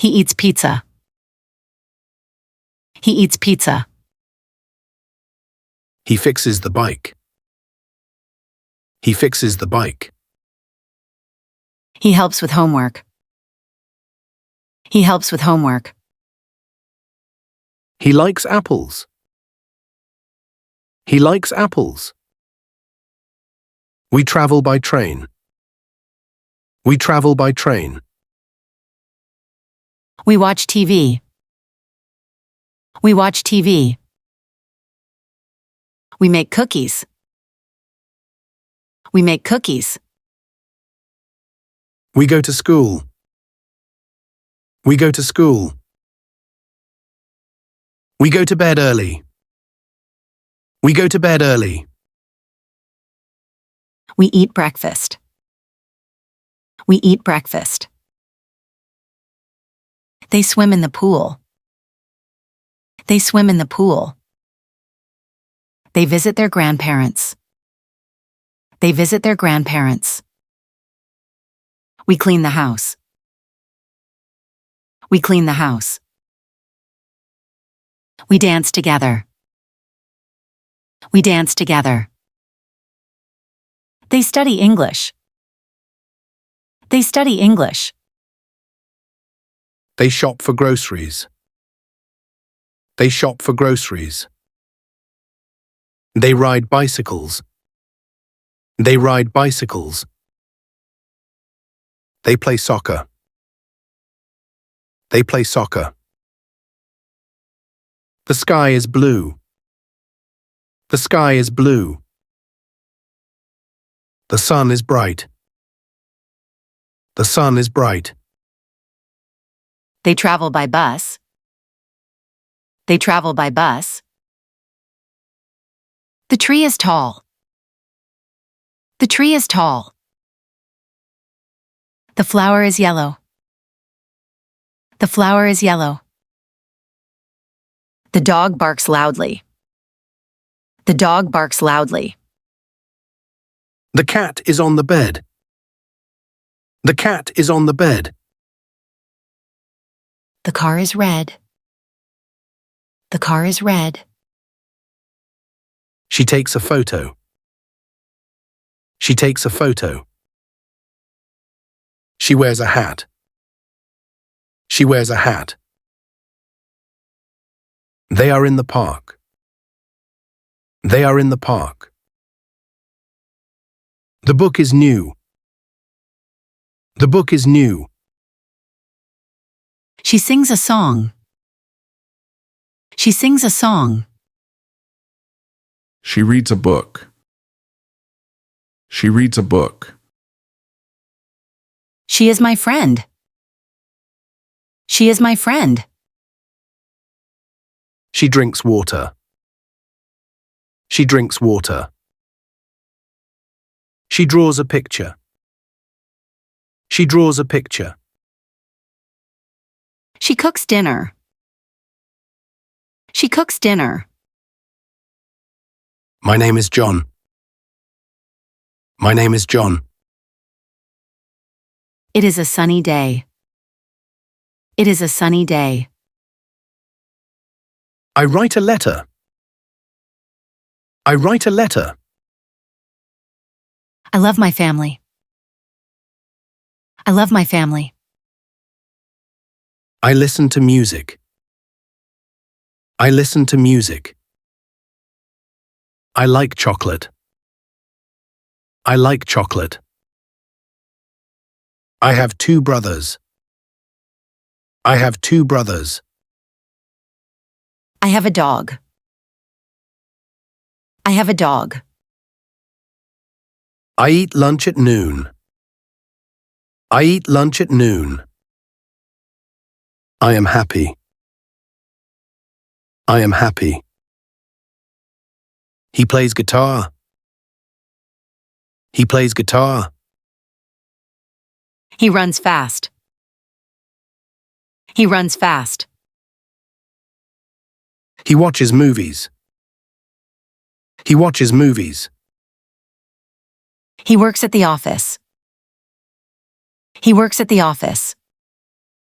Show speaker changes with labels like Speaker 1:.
Speaker 1: He eats pizza. He eats pizza.
Speaker 2: He fixes the bike. He fixes the bike.
Speaker 1: He helps with homework. He helps with homework.
Speaker 2: He likes apples. He likes apples. We travel by train. We travel by train.
Speaker 1: We watch TV. We watch TV. We make cookies. We make cookies.
Speaker 2: We go to school. We go to school. We go to bed early. We go to bed early.
Speaker 1: We eat breakfast. We eat breakfast. They swim in the pool. They swim in the pool. They visit their grandparents. They visit their grandparents. We clean the house. We clean the house. We dance together. We dance together. They study English. They study English.
Speaker 2: They shop for groceries. They shop for groceries. They ride bicycles. They ride bicycles. They play soccer. They play soccer. The sky is blue. The sky is blue. The sun is bright. The sun is bright.
Speaker 1: They travel by bus. They travel by bus. The tree is tall. The tree is tall. The flower is yellow. The flower is yellow. The dog barks loudly. The dog barks loudly.
Speaker 2: The cat is on the bed. The cat is on the bed.
Speaker 1: The car is red. The car is red.
Speaker 2: She takes a photo. She takes a photo. She wears a hat. She wears a hat. They are in the park. They are in the park. The book is new. The book is new.
Speaker 1: She sings a song. She sings a song.
Speaker 3: She reads a book. She reads a book.
Speaker 1: She is my friend. She is my friend.
Speaker 2: She drinks water. She drinks water. She draws a picture. She draws a picture.
Speaker 1: She cooks dinner. She cooks dinner.
Speaker 2: My name is John. My name is John.
Speaker 1: It is a sunny day. It is a sunny day.
Speaker 2: I write a letter. I write a letter.
Speaker 1: I love my family. I love my family.
Speaker 2: I listen to music. I listen to music. I like chocolate. I like chocolate. I have two brothers. I have two brothers.
Speaker 1: I have a dog. I have a dog.
Speaker 2: I eat lunch at noon. I eat lunch at noon. I am happy. I am happy. He plays guitar. He plays guitar.
Speaker 1: He runs fast. He runs fast.
Speaker 2: He watches movies. He watches movies.
Speaker 1: He works at the office. He works at the office.